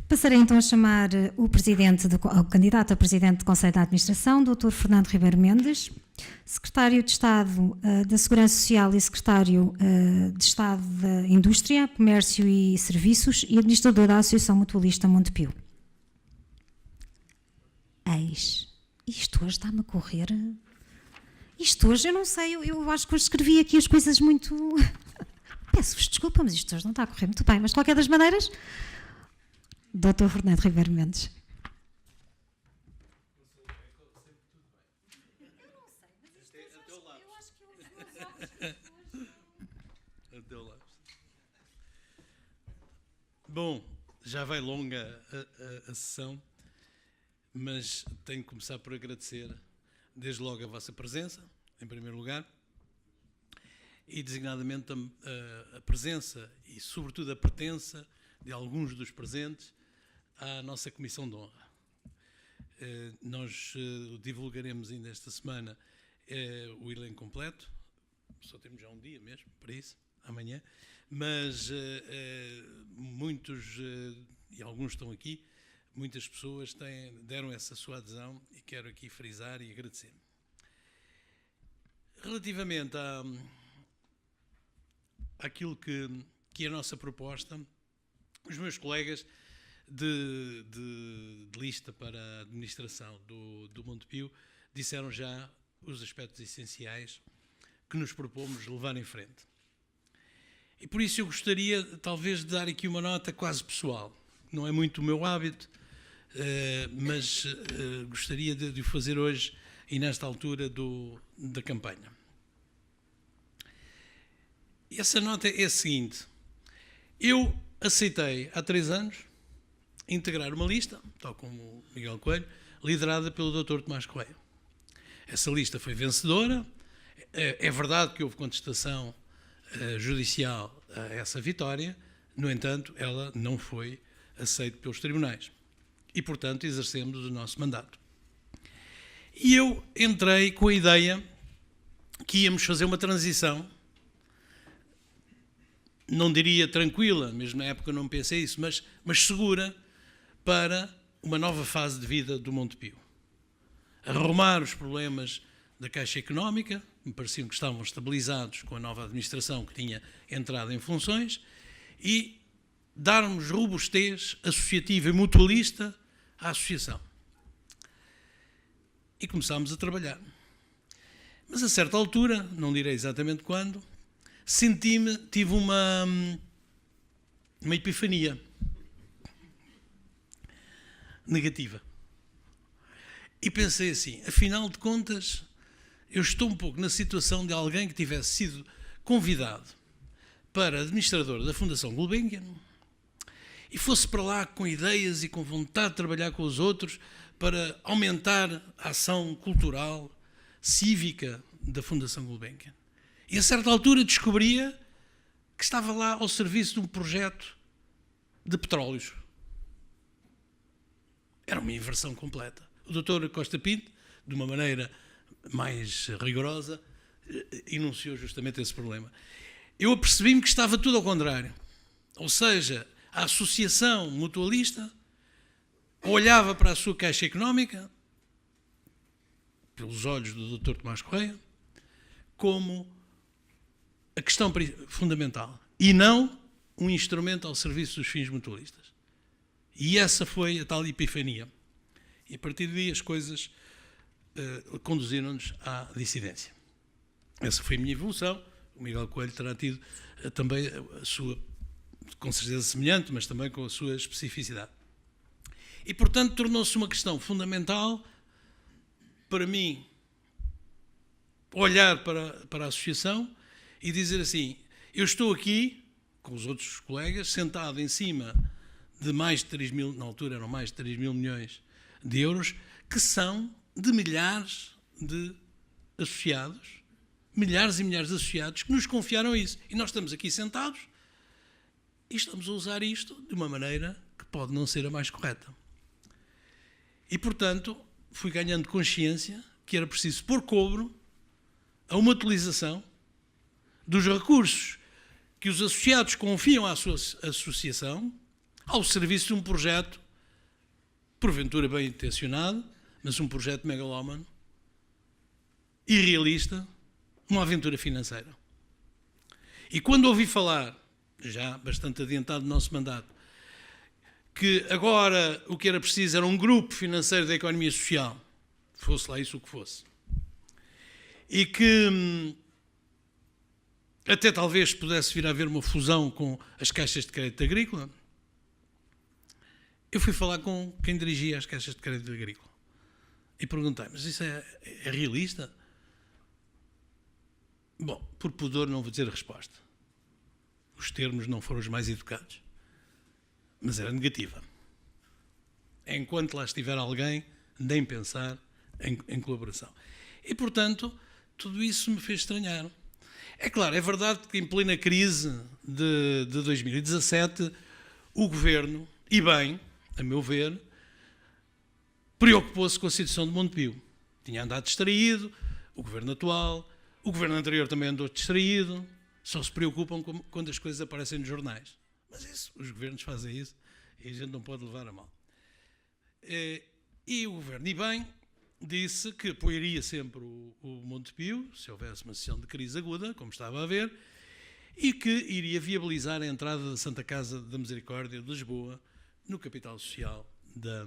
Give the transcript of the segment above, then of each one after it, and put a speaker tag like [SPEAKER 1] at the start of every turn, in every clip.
[SPEAKER 1] Passarei então a chamar o candidato a presidente do Conselho de Administração, Dr. Fernando Ribeiro Mendes, secretário de Estado da Segurança Social e secretário de Estado da Indústria, Comércio e Serviços e administrador da Associação Mutualista Montepio. Isto hoje está-me a correr. Isto hoje, eu não sei, eu acho que hoje escrevi aqui as coisas muito... Peço-vos desculpa, mas isto hoje não está a correr muito bem. Mas, de qualquer das maneiras, Dr. Fernando Ribeiro Mendes.
[SPEAKER 2] Bom, já vai longa a sessão, mas tenho que começar por agradecer desde logo a vossa presença, em primeiro lugar, e designadamente a presença e sobretudo a pertença de alguns dos presentes à nossa Comissão de Honra. Nós divulgaremos ainda esta semana o elenco completo, só temos já um dia mesmo para isso, amanhã, mas muitos, e alguns estão aqui, muitas pessoas deram essa sua adesão e quero aqui frisar e agradecer. Relativamente àquilo que é a nossa proposta, os meus colegas de lista para a administração do Montepio disseram já os aspectos essenciais que nos propomos levar em frente. E por isso eu gostaria talvez de dar aqui uma nota quase pessoal. Não é muito o meu hábito, mas gostaria de o fazer hoje e nesta altura da campanha. E essa nota é a seguinte: eu aceitei há 3 anos integrar uma lista, tal como o Miguel Coelho, liderada pelo Dr. Tomás Correia. Essa lista foi vencedora, é verdade que houve contestação judicial a essa vitória, no entanto, ela não foi aceita pelos tribunais. E, portanto, exercemos o nosso mandato. E eu entrei com a ideia que íamos fazer uma transição, não diria tranquila, mesmo na época não pensei isso, mas segura, para uma nova fase de vida do Montepio. Arrumar os problemas da Caixa Económica, me pareciam que estavam estabilizados com a nova administração que tinha entrado em funções, e darmos robustez associativa e mutualista à associação. E começámos a trabalhar. Mas a certa altura, não direi exatamente quando, tive uma epifania negativa. E pensei assim, afinal de contas, eu estou um pouco na situação de alguém que tivesse sido convidado para administrador da Fundação Gulbenkian e fosse para lá com ideias e com vontade de trabalhar com os outros para aumentar a ação cultural, cívica da Fundação Gulbenkian. E a certa altura descobria que estava lá ao serviço de um projeto de petróleos. Era uma inversão completa. O Dr. Costa Pinto, de uma maneira mais rigorosa, enunciou justamente esse problema. Eu apercebi-me que estava tudo ao contrário. Ou seja, a associação mutualista olhava para a sua Caixa Económica, pelos olhos do Dr. Tomás Correia, como a questão fundamental e não um instrumento ao serviço dos fins mutualistas. E essa foi a tal epifania. E a partir daí as coisas conduziram-nos à dissidência. Essa foi a minha evolução. O Miguel Coelho terá tido também a sua, com certeza semelhante, mas também com a sua especificidade. E, portanto, tornou-se uma questão fundamental para mim olhar para a associação e dizer assim, eu estou aqui, com os outros colegas, sentado em cima de mais de 3 mil, na altura eram mais de 3 mil milhões de euros, que são de milhares de associados, milhares e milhares de associados que nos confiaram isso. E nós estamos aqui sentados e estamos a usar isto de uma maneira que pode não ser a mais correta. E, portanto, fui ganhando consciência que era preciso pôr cobro a uma utilização dos recursos que os associados confiam à sua associação, ao serviço de um projeto, porventura bem intencionado, mas um projeto megalómano, irrealista, uma aventura financeira. E quando ouvi falar, já bastante adiantado no nosso mandato, que agora o que era preciso era um grupo financeiro da economia social, fosse lá isso o que fosse, e que até talvez pudesse vir a haver uma fusão com as caixas de crédito agrícola, eu fui falar com quem dirigia as caixas de crédito agrícola e perguntei, mas isso é realista? Bom, por pudor não vou dizer a resposta. Os termos não foram os mais educados, mas era negativa. Enquanto lá estiver alguém, nem pensar em colaboração. E, portanto, tudo isso me fez estranhar. É claro, é verdade que em plena crise de 2017, o Governo, e bem, a meu ver, preocupou-se com a situação de Montepio. Tinha andado distraído, o Governo atual, o Governo anterior também andou distraído, só se preocupam quando as coisas aparecem nos jornais. Mas isso, os governos fazem isso e a gente não pode levar a mal. E o Governo, e bem, disse que apoiaria sempre o Montepio, se houvesse uma situação de crise aguda, como estava a haver, e que iria viabilizar a entrada da Santa Casa da Misericórdia de Lisboa no capital social da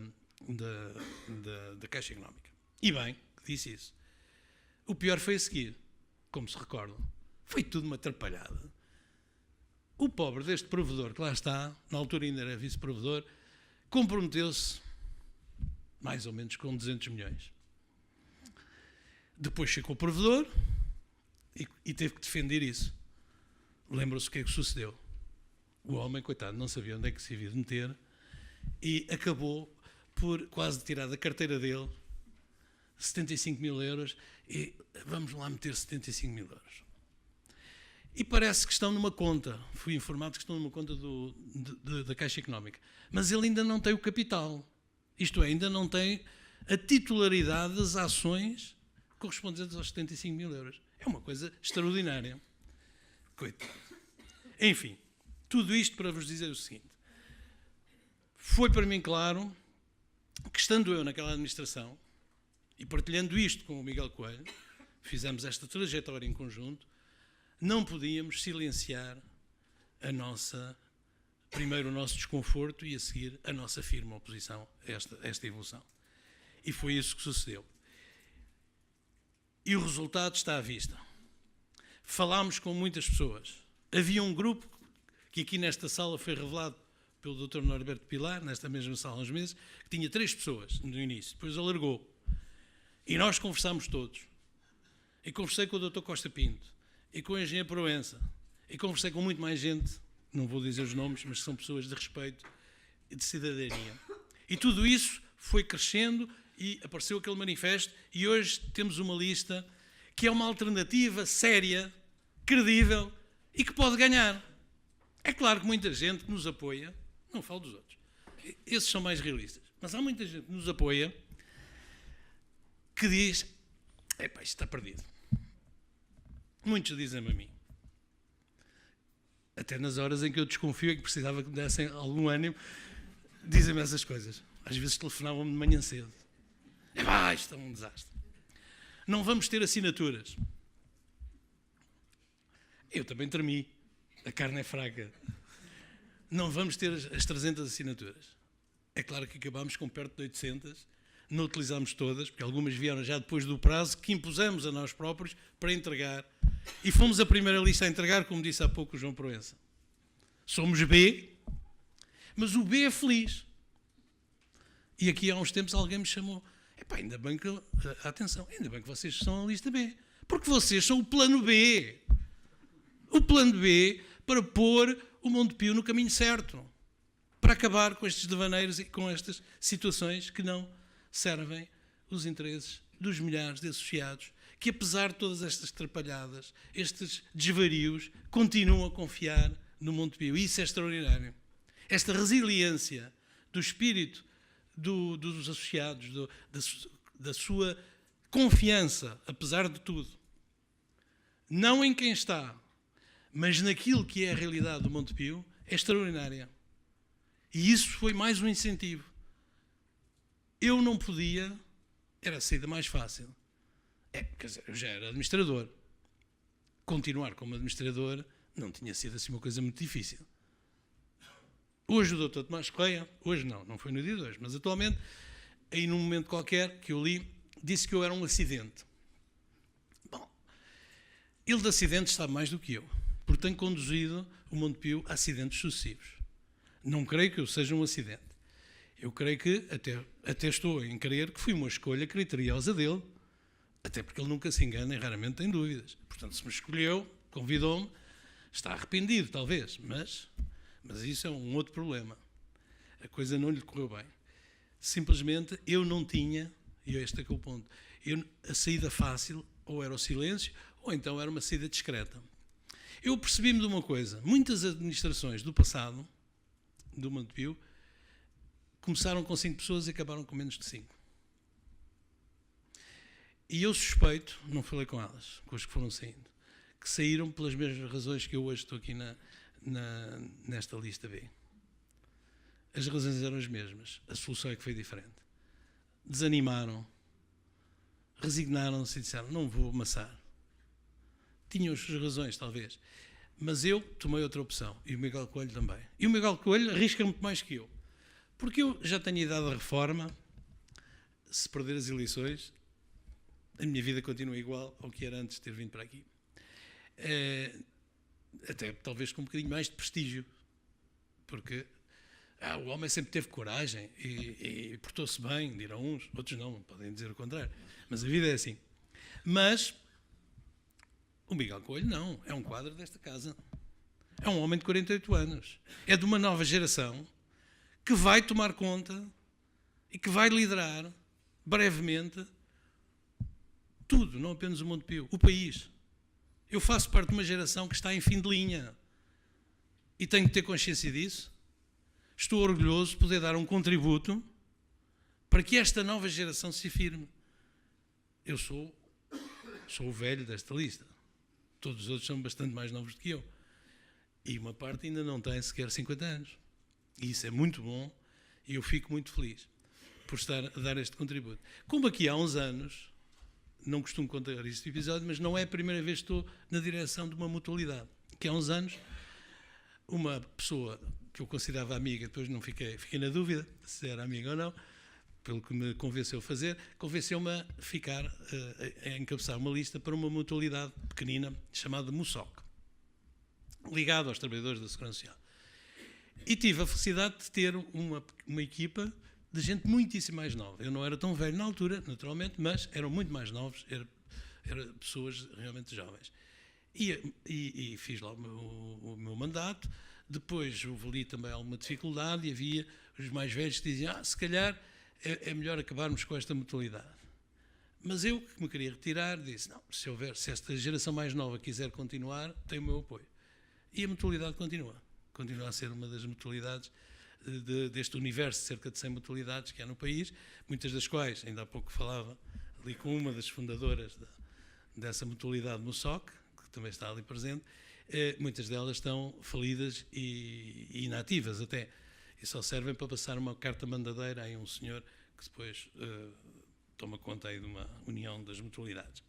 [SPEAKER 2] Caixa Económica. E bem, disse isso. O pior foi a seguir, como se recordam. Foi tudo uma atrapalhada. O pobre deste provedor que lá está, na altura ainda era vice-provedor, comprometeu-se mais ou menos com 200 milhões. Depois chegou o provedor e teve que defender isso. Lembram-se o que é que sucedeu? O homem, coitado, não sabia onde é que se havia de meter e acabou por quase tirar da carteira dele 75 mil euros e vamos lá meter 75 mil euros. E parece que estão numa conta, fui informado que estão numa conta da Caixa Económica, mas ele ainda não tem o capital, isto é, ainda não tem a titularidade das ações correspondentes aos 75 mil euros. É uma coisa extraordinária. Coitado. Enfim, tudo isto para vos dizer o seguinte, foi para mim claro que estando eu naquela administração e partilhando isto com o Miguel Coelho, fizemos esta trajetória em conjunto, não podíamos silenciar primeiro o nosso desconforto e a seguir a nossa firme oposição a esta evolução. E foi isso que sucedeu. E o resultado está à vista. Falámos com muitas pessoas. Havia um grupo que aqui nesta sala foi revelado pelo Dr. Norberto Pilar, nesta mesma sala há uns meses, que tinha 3 pessoas no início, depois alargou. E nós conversámos todos. E conversei com o Dr. Costa Pinto, e com o engenheiro Proença, e conversei com muito mais gente, não vou dizer os nomes, mas são pessoas de respeito e de cidadania. E tudo isso foi crescendo e apareceu aquele manifesto e hoje temos uma lista que é uma alternativa séria, credível e que pode ganhar. É claro que muita gente que nos apoia, não falo dos outros, esses são mais realistas, mas há muita gente que nos apoia que diz, epá, isto está perdido. Muitos dizem-me a mim. Até nas horas em que eu desconfio e que precisava que me dessem algum ânimo, dizem-me essas coisas. Às vezes telefonavam-me de manhã cedo. Epá, isto é um desastre. Não vamos ter assinaturas. Eu também tremi. A carne é fraca. Não vamos ter as 300 assinaturas. É claro que acabámos com perto de 800. Não utilizámos todas, porque algumas vieram já depois do prazo que impusemos a nós próprios para entregar. E fomos a primeira lista a entregar, como disse há pouco o João Proença. Somos B, mas o B é feliz. E aqui há uns tempos alguém me chamou. Epá, ainda bem que... Atenção, ainda bem que vocês são a lista B. Porque vocês são o plano B. O plano B para pôr o Montepio no caminho certo. Para acabar com estes devaneiros e com estas situações que não servem os interesses dos milhares de associados que, apesar de todas estas atrapalhadas, estes desvarios, continuam a confiar no Montepio. E isso é extraordinário. Esta resiliência do espírito dos associados, da sua confiança, apesar de tudo, não em quem está, mas naquilo que é a realidade do Montepio, é extraordinária. E isso foi mais um incentivo. Eu não podia, era a saída mais fácil. Quer dizer, eu já era administrador. Continuar como administrador não tinha sido assim uma coisa muito difícil. Hoje o Dr. Tomás Correia, hoje não foi no dia de hoje, mas atualmente, aí num momento qualquer que eu li, disse que eu era um acidente. Bom, ele de acidentes sabe mais do que eu, porque tenho conduzido o Montepio a acidentes sucessivos. Não creio que eu seja um acidente. Eu creio que, até estou em crer que fui uma escolha criteriosa dele, até porque ele nunca se engana e raramente tem dúvidas. Portanto, se me escolheu, convidou-me, está arrependido talvez, mas isso é um outro problema. A coisa não lhe correu bem. Simplesmente eu não tinha, e este é que é o ponto, a saída fácil ou era o silêncio ou então era uma saída discreta. Eu percebi-me de uma coisa, muitas administrações do passado, do Montepio, começaram com 5 pessoas e acabaram com menos de 5. E eu suspeito, não falei com elas, com as que foram saindo, que saíram pelas mesmas razões que eu hoje estou aqui nesta lista B. As razões eram as mesmas, a solução é que foi diferente. Desanimaram, resignaram-se e disseram, não vou amassar. Tinham as suas razões, talvez. Mas eu tomei outra opção, e o Miguel Coelho também. E o Miguel Coelho arrisca muito mais que eu. Porque eu já tenho idade da reforma, se perder as eleições, a minha vida continua igual ao que era antes de ter vindo para aqui. Até talvez com um bocadinho mais de prestígio, porque o homem sempre teve coragem e portou-se bem, dirão uns, outros não, podem dizer o contrário, mas a vida é assim. Mas o Miguel Coelho não, é um quadro desta casa, é um homem de 48 anos, é de uma nova geração que vai tomar conta e que vai liderar brevemente tudo, não apenas o Montepio, o país. Eu faço parte de uma geração que está em fim de linha e tenho que ter consciência disso. Estou orgulhoso de poder dar um contributo para que esta nova geração se afirme. Eu sou o velho desta lista. Todos os outros são bastante mais novos do que eu. E uma parte ainda não tem sequer 50 anos. E isso é muito bom e eu fico muito feliz por estar a dar este contributo. Como aqui há uns anos, não costumo contar este episódio, mas não é a primeira vez que estou na direção de uma mutualidade. Que há uns anos, uma pessoa que eu considerava amiga, depois não fiquei na dúvida se era amiga ou não, pelo que me convenceu a fazer, convenceu-me a ficar, a encabeçar uma lista para uma mutualidade pequenina chamada MUSOC, ligado aos trabalhadores da Segurança Social. E tive a felicidade de ter uma equipa de gente muitíssimo mais nova. Eu não era tão velho na altura, naturalmente, mas eram muito mais novos, eram pessoas realmente jovens. E fiz lá o meu mandato. Depois houve ali também alguma dificuldade e havia os mais velhos que diziam, se calhar é melhor acabarmos com esta mutualidade. Mas eu, que me queria retirar, disse, não, se esta geração mais nova quiser continuar, tem o meu apoio. E a mutualidade continua a ser uma das mutualidades deste universo de cerca de 100 mutualidades que há no país, muitas das quais, ainda há pouco falava ali com uma das fundadoras dessa mutualidade MUSOC, que também está ali presente, muitas delas estão falidas e inativas até, e só servem para passar uma carta mandadeira a um senhor que depois toma conta aí de uma união das mutualidades.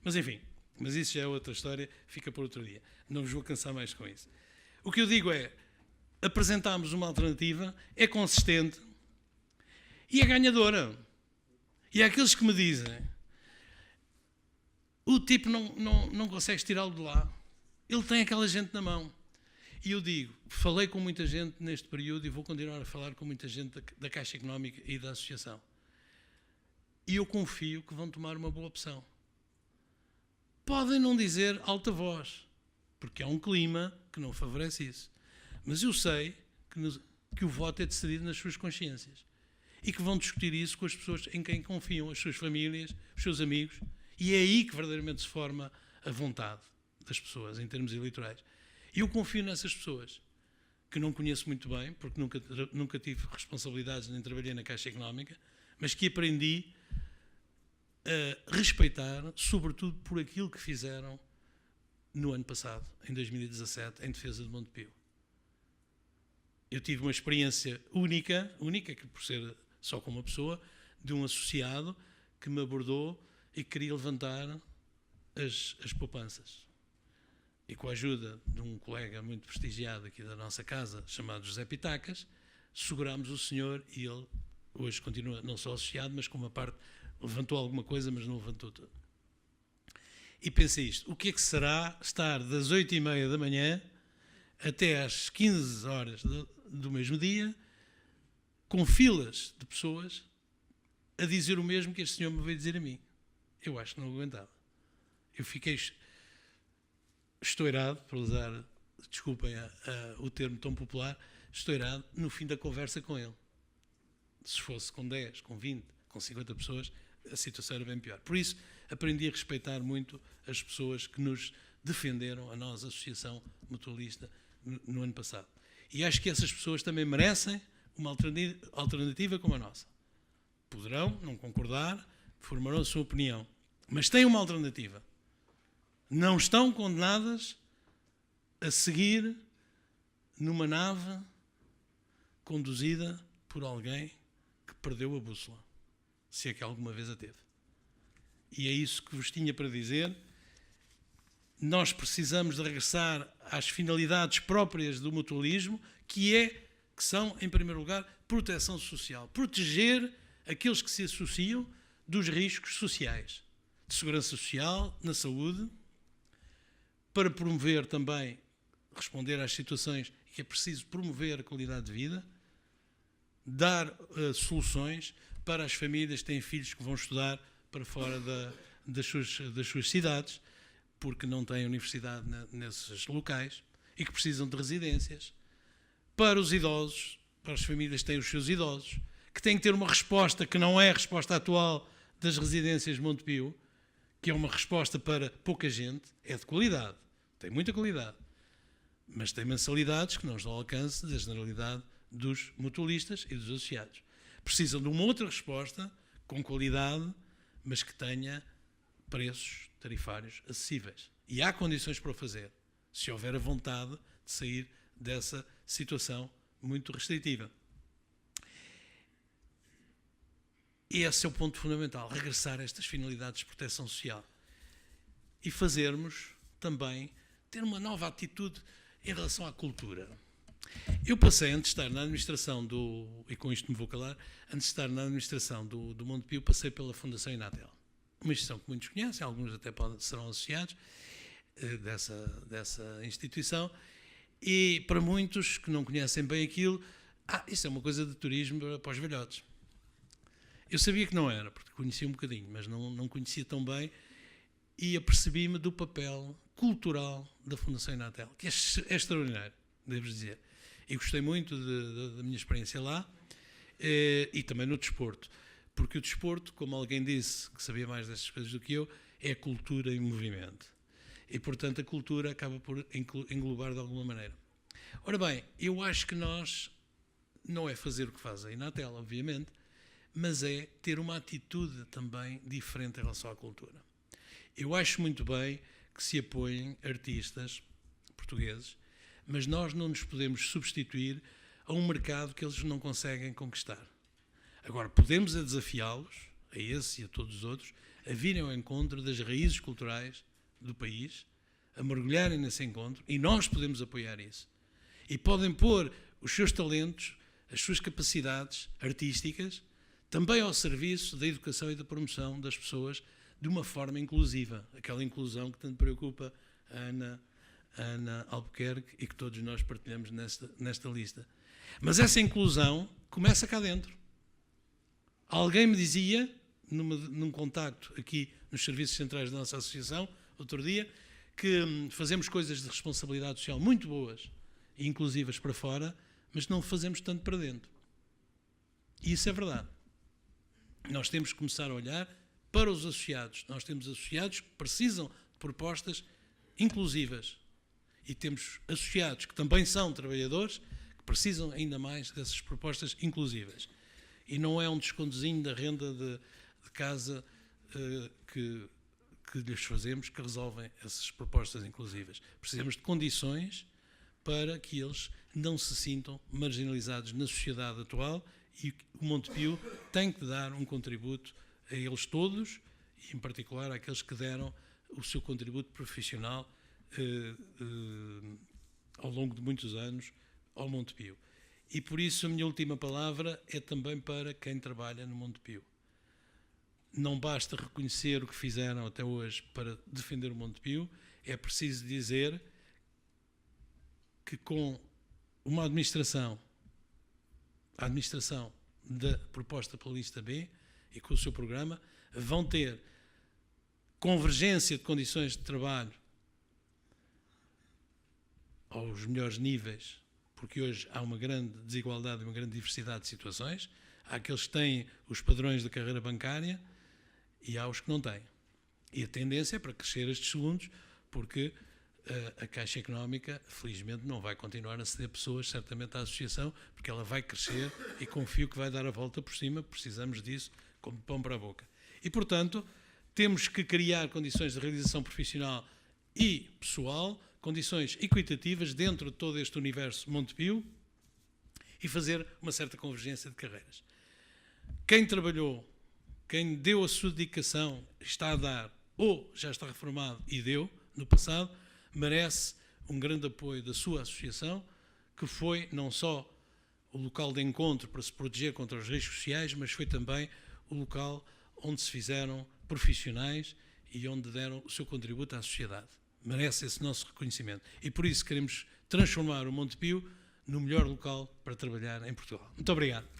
[SPEAKER 2] Mas enfim, mas isso já é outra história, fica por outro dia. Não vos vou cansar mais com isso. O que eu digo é, apresentámos uma alternativa, é consistente e é ganhadora. E há aqueles que me dizem, o tipo não consegues tirá-lo de lá, ele tem aquela gente na mão. E eu digo, falei com muita gente neste período e vou continuar a falar com muita gente da Caixa Económica e da Associação. E eu confio que vão tomar uma boa opção. Podem não dizer alta voz, porque há um clima que não favorece isso. Mas eu sei que o voto é decidido nas suas consciências e que vão discutir isso com as pessoas em quem confiam, as suas famílias, os seus amigos, e é aí que verdadeiramente se forma a vontade das pessoas em termos eleitorais. E eu confio nessas pessoas, que não conheço muito bem, porque nunca tive responsabilidades nem trabalhei na Caixa Económica, mas que aprendi a respeitar, sobretudo por aquilo que fizeram no ano passado, em 2017, em defesa de Montepio. eu tive uma experiência única, que por ser só com uma pessoa, de um associado que me abordou e queria levantar as poupanças. E com a ajuda de um colega muito prestigiado aqui da nossa casa, chamado José Pitacas, segurámos o senhor e ele hoje continua não só associado, mas com uma parte, levantou alguma coisa, mas não levantou tudo. E pensei isto, o que é que será estar das 8h30 da manhã até às 15 horas do mesmo dia, com filas de pessoas a dizer o mesmo que este senhor me veio dizer a mim? Eu acho que não aguentava. Eu fiquei estourado, para usar, desculpem o termo tão popular, estourado no fim da conversa com ele. Se fosse com 10, com 20, com 50 pessoas, a situação era bem pior. Por isso, aprendi a respeitar muito as pessoas que nos defenderam, a nós, a Associação Mutualista, no ano passado. E acho que essas pessoas também merecem uma alternativa como a nossa. Poderão não concordar, formarão a sua opinião, mas têm uma alternativa. Não estão condenadas a seguir numa nave conduzida por alguém que perdeu a bússola, se é que alguma vez a teve. E é isso que vos tinha para dizer. Nós precisamos de regressar às finalidades próprias do mutualismo, que são, em primeiro lugar, proteção social. Proteger aqueles que se associam dos riscos sociais, de segurança social, na saúde, para promover também, responder às situações que é preciso promover a qualidade de vida, dar soluções para as famílias que têm filhos que vão estudar para fora das suas cidades, porque não têm universidade nesses locais e que precisam de residências, para os idosos, para as famílias que têm os seus idosos, que têm que ter uma resposta que não é a resposta atual das residências de Montepio, que é uma resposta para pouca gente, é de qualidade, tem muita qualidade, mas tem mensalidades que não estão ao alcance da generalidade dos mutualistas e dos associados. Precisam de uma outra resposta, com qualidade, mas que tenha preços tarifários acessíveis. E há condições para o fazer, se houver a vontade de sair dessa situação muito restritiva. E esse é o ponto fundamental, regressar a estas finalidades de proteção social. E fazermos também, ter uma nova atitude em relação à cultura. Eu passei, antes de estar na administração e com isto me vou calar, antes de estar na administração do Montepio, passei pela Fundação Inatel. Uma instituição que muitos conhecem, alguns até serão associados dessa instituição, e para muitos que não conhecem bem aquilo, isso é uma coisa de turismo para os velhotes. Eu sabia que não era, porque conhecia um bocadinho, mas não conhecia tão bem, e apercebi-me do papel cultural da Fundação Inatel, que é extraordinário, devo dizer. E gostei muito da minha experiência lá, e também no desporto. Porque o desporto, como alguém disse, que sabia mais destas coisas do que eu, é a cultura em movimento. E, portanto, a cultura acaba por englobar de alguma maneira. Ora bem, eu acho que nós, não é fazer o que faz a Inatel, obviamente, mas é ter uma atitude também diferente em relação à cultura. Eu acho muito bem que se apoiem artistas portugueses, mas nós não nos podemos substituir a um mercado que eles não conseguem conquistar. Agora, podemos desafiá-los, a esse e a todos os outros, a virem ao encontro das raízes culturais do país, a mergulharem nesse encontro, e nós podemos apoiar isso. E podem pôr os seus talentos, as suas capacidades artísticas, também ao serviço da educação e da promoção das pessoas de uma forma inclusiva, aquela inclusão que tanto preocupa a Ana Albuquerque e que todos nós partilhamos nesta lista. Mas essa inclusão começa cá dentro. Alguém me dizia, num contacto aqui nos serviços centrais da nossa associação, outro dia, que fazemos coisas de responsabilidade social muito boas e inclusivas para fora, mas não fazemos tanto para dentro. E isso é verdade. Nós temos que começar a olhar para os associados. Nós temos associados que precisam de propostas inclusivas. E temos associados que também são trabalhadores que precisam ainda mais dessas propostas inclusivas. E não é um descontozinho da renda de casa que lhes fazemos que resolvem essas propostas inclusivas. Precisamos de condições para que eles não se sintam marginalizados na sociedade atual, e o Montepio tem que dar um contributo a eles todos, e em particular àqueles que deram o seu contributo profissional ao longo de muitos anos ao Montepio. E por isso a minha última palavra é também para quem trabalha no Montepio. Não basta reconhecer o que fizeram até hoje para defender o Montepio, é preciso dizer que com uma administração, a administração da proposta pela lista B e com o seu programa, vão ter convergência de condições de trabalho aos melhores níveis, porque hoje há uma grande desigualdade e uma grande diversidade de situações. Há aqueles que têm os padrões da carreira bancária e há os que não têm. E a tendência é para crescer estes segundos, porque a Caixa Económica, felizmente, não vai continuar a ceder pessoas, certamente, à associação, porque ela vai crescer e confio que vai dar a volta por cima, precisamos disso como pão para a boca. E, portanto, temos que criar condições de realização profissional e pessoal, condições equitativas dentro de todo este universo Montepio e fazer uma certa convergência de carreiras. Quem trabalhou, quem deu a sua dedicação, está a dar, ou já está reformado e deu no passado, merece um grande apoio da sua associação, que foi não só o local de encontro para se proteger contra os riscos sociais, mas foi também o local onde se fizeram profissionais e onde deram o seu contributo à sociedade. Merece esse nosso reconhecimento. E por isso queremos transformar o Montepio no melhor local para trabalhar em Portugal. Muito obrigado.